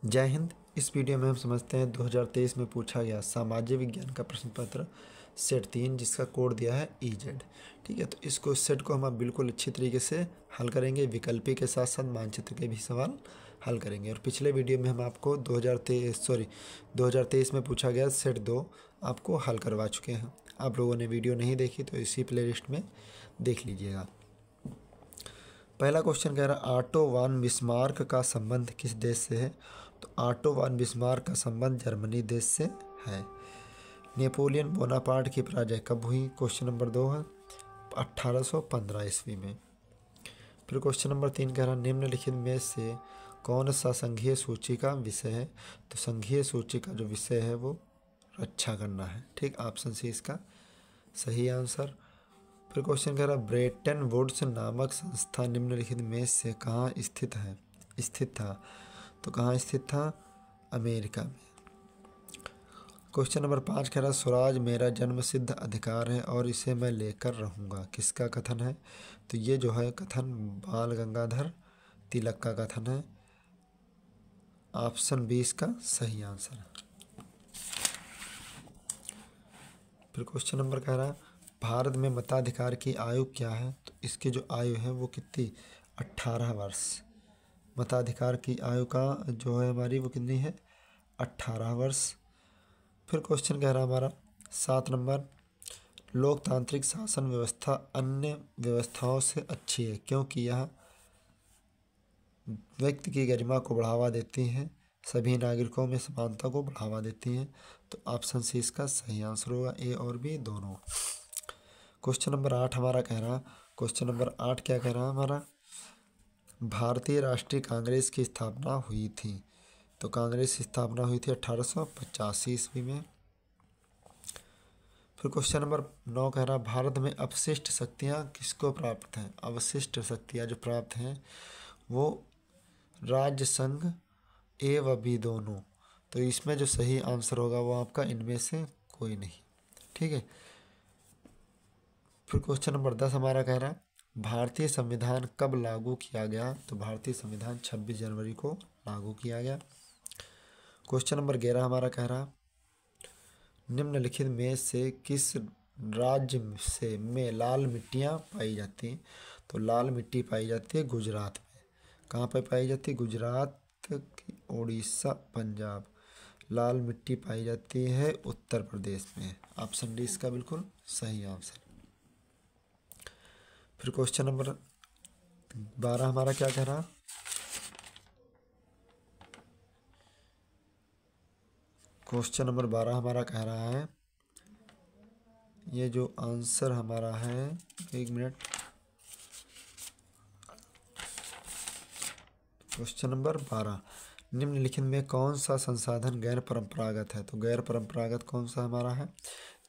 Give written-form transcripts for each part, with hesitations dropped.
जय हिंद। इस वीडियो में हम समझते हैं 2023 में पूछा गया सामाजिक विज्ञान का प्रश्न पत्र सेट 3 जिसका कोड दिया है EZ। ठीक है, तो इसको सेट को हम बिल्कुल अच्छी तरीके से हल करेंगे, विकल्पी के साथ साथ मानचित्र के भी सवाल हल करेंगे। और पिछले वीडियो में हम आपको 2023 में पूछा गया सेट 2 आपको हल करवा चुके हैं। आप लोगों ने वीडियो नहीं देखी तो इसी प्लेलिस्ट में देख लीजिएगा। पहला क्वेश्चन कह रहा है ऑटो वान बिस्मार्क का संबंध किस देश से है। तो ऑटो वान बिस्मार्क का संबंध जर्मनी देश से है। नेपोलियन बोनापार्ट की पराजय कब हुई। क्वेश्चन नंबर 2 है 1815 ईस्वी में। फिर क्वेश्चन नंबर 3 कह रहा है निम्नलिखित में से कौन सा संघीय सूची का विषय है। तो संघीय सूची का जो विषय है वो रक्षा करना है। ठीक, ऑप्शन सी इसका सही आंसर। फिर क्वेश्चन कह रहा है ब्रेटन वुड्स नामक संस्था निम्नलिखित में से कहाँ स्थित था। तो कहाँ स्थित था, अमेरिका में। क्वेश्चन नंबर 5 कह रहा है स्वराज मेरा जन्म सिद्ध अधिकार है और इसे मैं लेकर रहूँगा, किसका कथन है। तो ये जो है कथन बाल गंगाधर तिलक का कथन है। ऑप्शन बी इसका सही आंसर है। फिर क्वेश्चन नंबर कह रहा है भारत में मताधिकार की आयु क्या है। तो इसकी जो आयु है वो कितनी, 18 वर्ष। मताधिकार की आयु का जो है हमारी वो कितनी है, 18 वर्ष। फिर क्वेश्चन कह रहा है हमारा 7 नंबर लोकतांत्रिक शासन व्यवस्था अन्य व्यवस्थाओं से अच्छी है क्योंकि यह व्यक्ति की गरिमा को बढ़ावा देती हैं, सभी नागरिकों में समानता को बढ़ावा देती हैं। तो ऑप्शन सी इसका सही आंसर होगा, ए और बी दोनों। क्वेश्चन नंबर 8 हमारा कह रहा, क्वेश्चन नंबर 8 क्या कह रहा है हमारा, भारतीय राष्ट्रीय कांग्रेस की स्थापना हुई थी। तो कांग्रेस की स्थापना हुई थी 1885 ईस्वी में। फिर क्वेश्चन नंबर 9 कह रहा भारत में अपशिष्ट शक्तियाँ किसको प्राप्त हैं। अवशिष्ट शक्तियाँ जो प्राप्त हैं वो राज्य संघ ए व बी दोनों। तो इसमें जो सही आंसर होगा वो आपका इनमें से कोई नहीं। ठीक है। फिर क्वेश्चन नंबर 10 हमारा कह रहा है भारतीय संविधान कब लागू किया गया। तो भारतीय संविधान 26 जनवरी को लागू किया गया। क्वेश्चन नंबर 11 हमारा कह रहा निम्नलिखित में से किस राज्य में लाल मिट्टियाँ पाई जाती हैं। तो लाल मिट्टी पाई जाती है गुजरात में। कहाँ पर पाई जाती है, गुजरात, उड़ीसा, पंजाब। लाल मिट्टी पाई जाती है उत्तर प्रदेश में। ऑप्शन डी इसका बिल्कुल सही आंसर। फिर क्वेश्चन नंबर 12 हमारा क्या कह रहा, क्वेश्चन नंबर 12 हमारा कह रहा है ये जो आंसर हमारा है, एक मिनट, क्वेश्चन नंबर 12 निम्नलिखित में कौन सा संसाधन गैर परंपरागत है। तो गैर परंपरागत कौन सा हमारा है,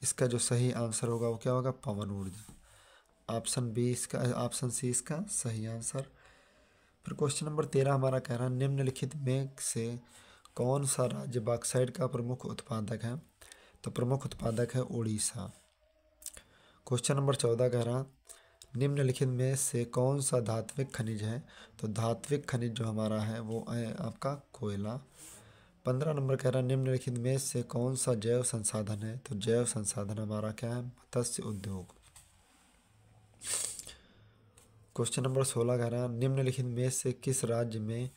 इसका जो सही आंसर होगा वो क्या होगा, पवन ऊर्जा। ऑप्शन बी इसका, ऑप्शन सी इसका सही आंसर। फिर क्वेश्चन नंबर 13 हमारा कह रहा है निम्नलिखित में से कौन सा राज्य बॉक्साइट का प्रमुख उत्पादक है। तो प्रमुख उत्पादक है उड़ीसा। क्वेश्चन नंबर 14 कह रहा निम्नलिखित में से कौन सा धात्विक खनिज है। तो धात्विक खनिज जो हमारा है वो है आपका कोयला। 15 नंबर कह रहा निम्नलिखित में से कौन सा जैव संसाधन है। तो जैव संसाधन हमारा क्या है, मत्स्य उद्योग। क्वेश्चन नंबर 16 कह रहा निम्नलिखित में से किस राज्य में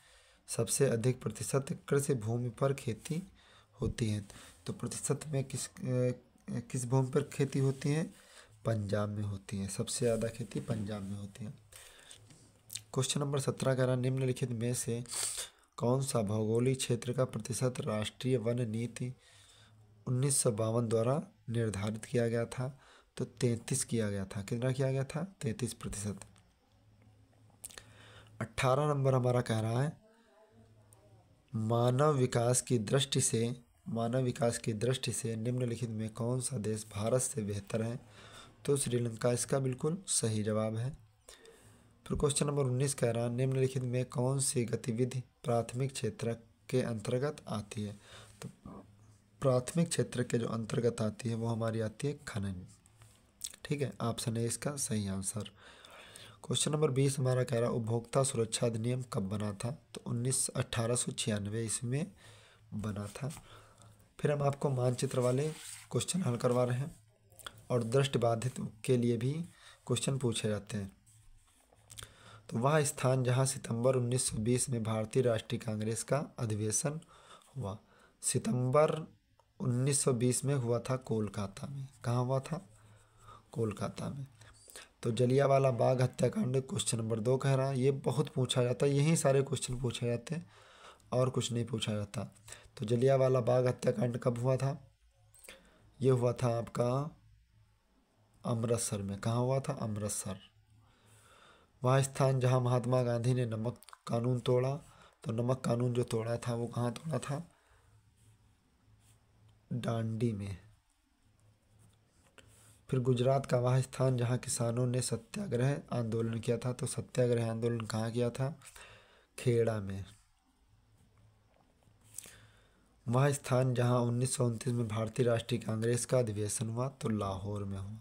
सबसे अधिक प्रतिशत कृषि भूमि पर खेती होती है। तो प्रतिशत में किस भूमि पर खेती होती है, पंजाब में होती है। सबसे ज़्यादा खेती पंजाब में होती है। क्वेश्चन नंबर 17 कह रहा निम्नलिखित में से कौन सा भौगोलिक क्षेत्र का प्रतिशत राष्ट्रीय वन नीति 1952 द्वारा निर्धारित किया गया था। तो 33 किया गया था। कितना किया गया था, 33%। 18 नंबर हमारा कह रहा है मानव विकास की दृष्टि से निम्नलिखित में कौन सा देश भारत से बेहतर है। तो श्रीलंका इसका बिल्कुल सही जवाब है। फिर क्वेश्चन नंबर 19 कह रहा है निम्नलिखित में कौन सी गतिविधि प्राथमिक क्षेत्र के अंतर्गत आती है। तो प्राथमिक क्षेत्र के जो अंतर्गत आती है वो हमारी आती है खनन। ठीक है, ऑप्शन है इसका सही आंसर। क्वेश्चन नंबर 20 हमारा कह रहा है उपभोक्ता सुरक्षा अधिनियम कब बना था? तो 1896 ईस्वी में बना था। फिर हम आपको मानचित्र वाले क्वेश्चन हल करवा रहे हैं और दृष्टिबाधित के लिए भी क्वेश्चन पूछे जाते हैं। तो वह स्थान जहां सितंबर 1920 में भारतीय राष्ट्रीय कांग्रेस का अधिवेशन हुआ, सितंबर 1920 में हुआ था कोलकाता में। कहाँ हुआ था? कोलकाता में। तो जलियांवाला बाग हत्याकांड क्वेश्चन नंबर 2 कह रहा है, ये बहुत पूछा जाता है, यही सारे क्वेश्चन पूछे जाते हैं और कुछ नहीं पूछा जाता। तो जलियांवाला बाग हत्याकांड कब हुआ था? ये हुआ था आपका अमृतसर में। कहाँ हुआ था? अमृतसर। वह स्थान जहाँ महात्मा गांधी ने नमक कानून तोड़ा, तो नमक कानून जो तोड़ा था वो कहाँ तोड़ा था? डांडी में। फिर गुजरात का वह स्थान जहाँ किसानों ने सत्याग्रह आंदोलन किया था, तो सत्याग्रह आंदोलन कहाँ किया था? खेड़ा में। वह स्थान जहाँ 1929 में भारतीय राष्ट्रीय कांग्रेस का अधिवेशन हुआ, तो लाहौर में हुआ।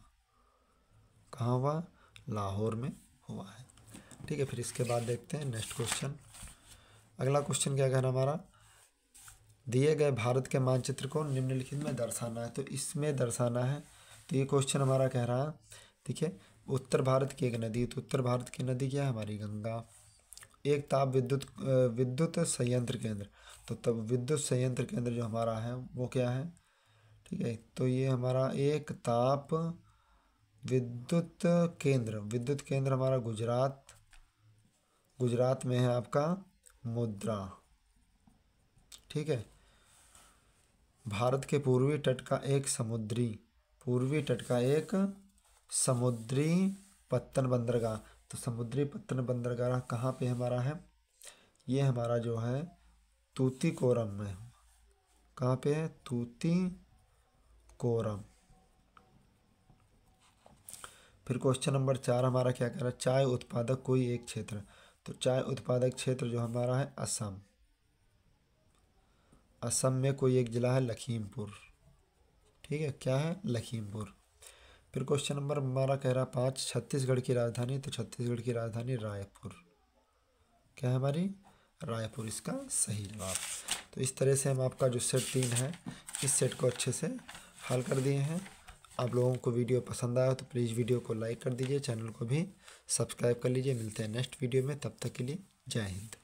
कहाँ हुआ? लाहौर में हुआ है। ठीक है, फिर इसके बाद देखते हैं नेक्स्ट क्वेश्चन। अगला क्वेश्चन क्या कहना हमारा, दिए गए भारत के मानचित्र को निम्नलिखित में दर्शाना है। तो इसमें दर्शाना है, तो ये क्वेश्चन हमारा कह रहा है, ठीक है, उत्तर भारत की एक नदी, तो उत्तर भारत की नदी क्या है? हमारी गंगा। एक ताप विद्युत संयंत्र केंद्र, तो तब विद्युत संयंत्र केंद्र जो हमारा है वो क्या है? ठीक है, तो ये हमारा एक ताप विद्युत केंद्र हमारा गुजरात में है आपका मुद्रा। ठीक है, भारत के पूर्वी तट का एक समुद्री पत्तन बंदरगाह, तो समुद्री पत्तन बंदरगाह कहाँ पे हमारा है? ये हमारा जो है तूतीकोरम में। कहाँ पे है? तूतीकोरम। फिर क्वेश्चन नंबर 4 हमारा क्या कह रहा है, चाय उत्पादक कोई एक क्षेत्र, तो चाय उत्पादक क्षेत्र जो हमारा है असम में कोई एक जिला है लखीमपुर। ठीक है, क्या है? लखीमपुर। फिर क्वेश्चन नंबर हमारा कह रहा है 5 छत्तीसगढ़ की राजधानी, तो छत्तीसगढ़ की राजधानी रायपुर। क्या है हमारी? रायपुर इसका सही जवाब। तो इस तरह से हम आपका जो सेट 3 है इस सेट को अच्छे से हल कर दिए हैं। आप लोगों को वीडियो पसंद आया तो प्लीज़ वीडियो को लाइक कर दीजिए, चैनल को भी सब्सक्राइब कर लीजिए। मिलते हैं नेक्स्ट वीडियो में, तब तक के लिए जय हिंद।